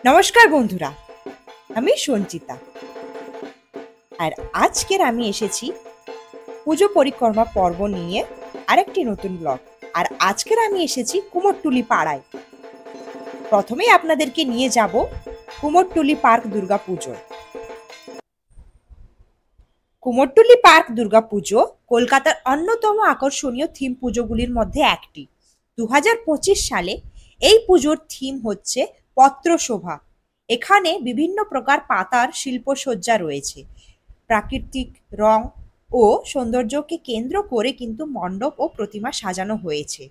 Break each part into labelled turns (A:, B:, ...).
A: নমস্কার বন্ধুরা, আমি সঞ্চিতা। আর আজকের আমি এসেছি পুজো পরিক্রমা পর্ব নিয়ে আরেকটি নতুন ব্লগ। আর আজকের আমি এসেছি কুমোরটুলি পাড়ায়। প্রথমেই আপনাদেরকে নিয়ে যাব কুমোরটুলি পার্ক দুর্গাপুজো। কুমোরটুলি পার্ক দুর্গাপুজো কলকাতার অন্যতম আকর্ষণীয় থিম পুজোগুলির মধ্যে একটি। 2025 সালে এই পুজোর থিম হচ্ছে পত্রশোভা। এখানে বিভিন্ন প্রকার পাতার শিল্পসজ্জা রয়েছে। প্রাকৃতিক রং ও সৌন্দর্যকে কেন্দ্র করে কিন্তু মণ্ডপ ও প্রতিমা সাজানো হয়েছে।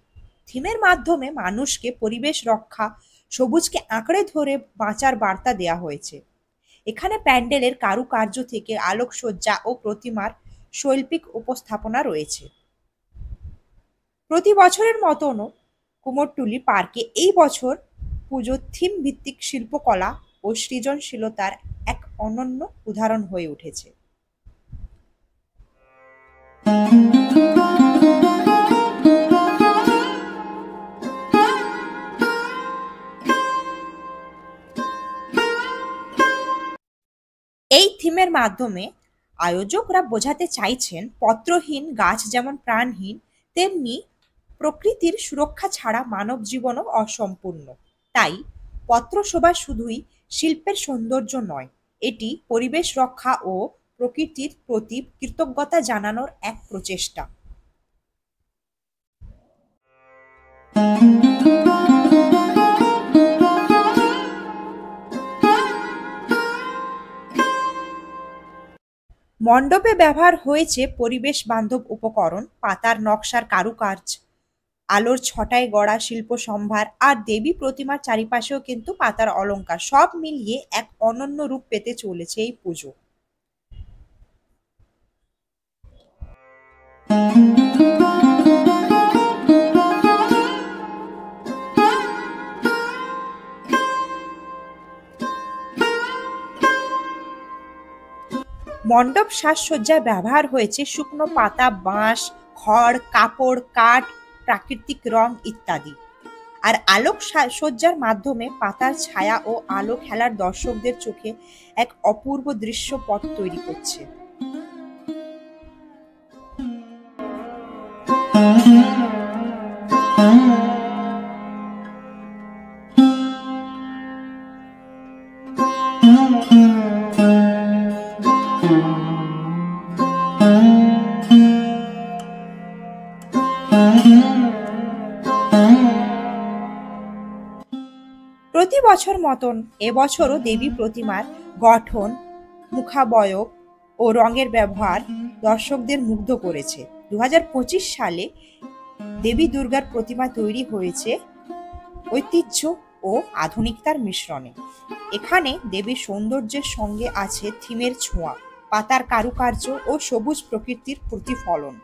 A: থিমের মাধ্যমে মানুষকে পরিবেশ রক্ষা, সবুজকে আঁকড়ে ধরে বাঁচার বার্তা দেয়া হয়েছে। এখানে প্যান্ডেলের কারুকার্য থেকে আলোকসজ্জা ও প্রতিমার শৈল্পিক উপস্থাপনা রয়েছে। প্রতি বছরের মতনও কুমোরটুলি পার্কে এই বছর পুজোর থিম ভিত্তিক শিল্পকলা ও সৃজনশীলতার এক অনন্য উদাহরণ হয়ে উঠেছে। এই থিমের মাধ্যমে আয়োজকরা বোঝাতে চাইছেন পত্রহীন গাছ যেমন প্রাণহীন, তেমনি প্রকৃতির সুরক্ষা ছাড়া মানব জীবনও অসম্পূর্ণ। তাই পত্রশোভা শুধুই শিল্পের সৌন্দর্য নয়, এটি পরিবেশ রক্ষা ও প্রকৃতির প্রতি কৃতজ্ঞতা জানানোর এক প্রচেষ্টা। মণ্ডপে ব্যবহার হয়েছে পরিবেশ বান্ধব উপকরণ, পাতার নকশার কারুকার্য, আলোর ছটায় গড়া শিল্প সম্ভার আর দেবী প্রতিমার চারিপাশেও কিন্তু পাতার অলংকার, সব মিলিয়ে এক অনন্য রূপ পেতে চলেছে এই পুজো। মণ্ডপ সাজসজ্জায় ব্যবহার হয়েছে শুকনো পাতা, বাঁশ, খড়, কাপড়, কাঠ, প্রাকৃতিক রং ইত্যাদি। আর আলোক সজ্জার মাধ্যমে পাতার ছায়া ও আলো খেলার দর্শকদের চোখে এক অপূর্ব দৃশ্যপট তৈরি করছে। প্রতি বছর মতন এবছরও দেবী প্রতিমার গঠন, মুখাবয়ব ও রঙের ব্যবহার দর্শকদের মুগ্ধ করেছে। 2025 সালে দেবী দুর্গার প্রতিমা তৈরি হয়েছে ঐতিহ্য ও আধুনিকতার মিশ্রণে। এখানে দেবীর সৌন্দর্যের সঙ্গে আছে থিমের ছোঁয়া, পাতার কারুকার্য ও সবুজ প্রকৃতির প্রতিফলন।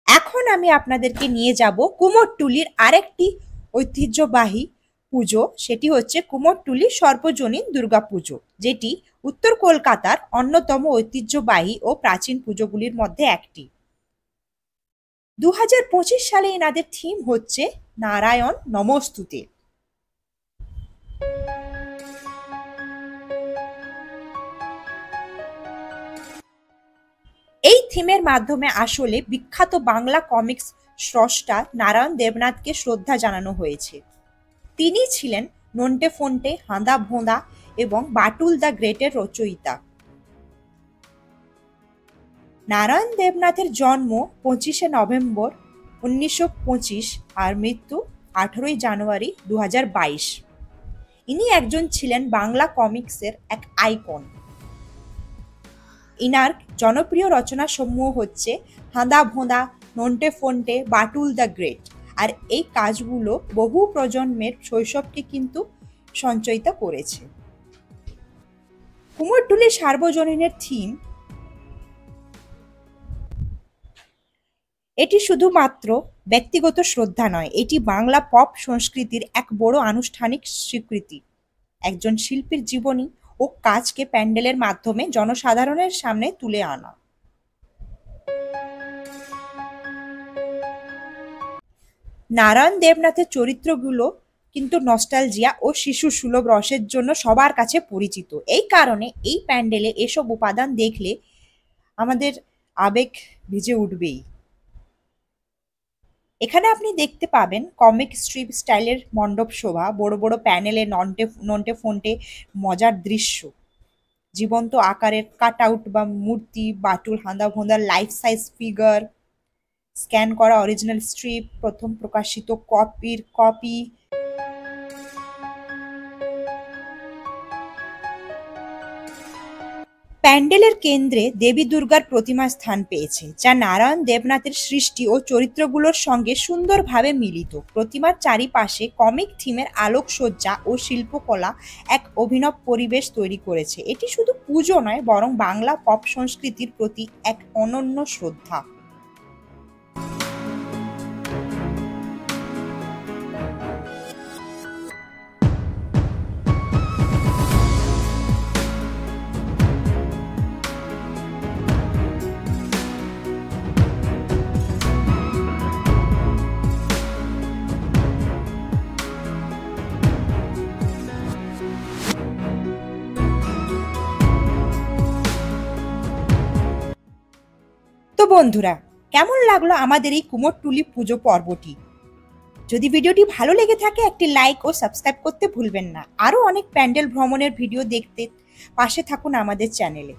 A: এখন আমি আপনাদেরকে নিয়ে যাব কুমোরটুলির আরেকটি ঐতিহ্যবাহী পুজো, সেটি হচ্ছে কুমোরটুলি সর্বজনীন দুর্গাপুজো, যেটি উত্তর কলকাতার অন্যতম ঐতিহ্যবাহী ও প্রাচীন পুজোগুলির মধ্যে একটি। 2025 সালে এনাদের থিম হচ্ছে নারায়ণ নমস্তুতে। এই থিমের মাধ্যমে আসলে বিখ্যাত বাংলা কমিক্স স্রষ্টা নারায়ণ দেবনাথকে শ্রদ্ধা জানানো হয়েছে। তিনি ছিলেন নন্টে ফন্টে, হাঁদা ভোঁদা এবং বাটুল দ্য গ্রেটের রচয়িতা। নারায়ণ দেবনাথের জন্ম 25শে নভেম্বর 1925 আর মৃত্যু 18ই জানুয়ারি 2022। ইনি একজন ছিলেন বাংলা কমিক্সের এক আইকন। ইনার জনপ্রিয় রচনাসমূহ হচ্ছে হাঁদা ভোঁদা, নন্টে ফন্টে, বাটুল দ্য গ্রেট। আর এই কাজগুলো বহু প্রজন্মের শৈশবকে কিন্তু সঞ্চয়িত করেছে। কুমোরটুলি সার্বজনীনের থিম এটি শুধুমাত্র ব্যক্তিগত শ্রদ্ধা নয়, এটি বাংলা পপ সংস্কৃতির এক বড় আনুষ্ঠানিক স্বীকৃতি। একজন শিল্পীর জীবনী ও কাজকে প্যান্ডেলের মাধ্যমে জনসাধারণের সামনে তুলে আনা। নারায়ণ দেবনাথের চরিত্রগুলো কিন্তু নস্টালজিয়া ও শিশু সুলভ রসের জন্য সবার কাছে পরিচিত। এই কারণে এই প্যান্ডেলে এসব উপাদান দেখলে আমাদের আবেগ ভিজে উঠবেই। এখানে আপনি দেখতে পাবেন কমিক স্ট্রিপ স্টাইলের মণ্ডপ শোভা, বড় বড় প্যানেলে নন্টে ফন্টে মজার দৃশ্য, জীবন্ত আকারের কাট আউট বা মূর্তি, বাটুল হাঁদা ভোঁদার লাইফ সাইজ ফিগার, স্ক্যান করা অরিজিনাল স্ট্রিপ, প্রথম প্রকাশিত কপি। প্যান্ডেলের কেন্দ্রে দেবী দুর্গার প্রতিমা স্থান পেয়েছে, যা নারায়ণ দেবনাথের সৃষ্টি ও চরিত্রগুলোর সঙ্গে সুন্দরভাবে মিলিত। প্রতিমার চারিপাশে কমিক থিমের আলোকসজ্জা ও শিল্পকলা এক অভিনব পরিবেশ তৈরি করেছে। এটি শুধু পুজো নয়, বরং বাংলা পপ সংস্কৃতির প্রতি এক অনন্য শ্রদ্ধা। তো বন্ধুরা, কেমন লাগলো আমাদের এই কুমোরটুলি পুজো পর্বটি? যদি ভিডিওটি ভালো লেগে থাকে একটি লাইক ও সাবস্ক্রাইব করতে ভুলবেন না। আরও অনেক প্যান্ডেল ভ্রমণের ভিডিও দেখতে পাশে থাকুন আমাদের চ্যানেলে।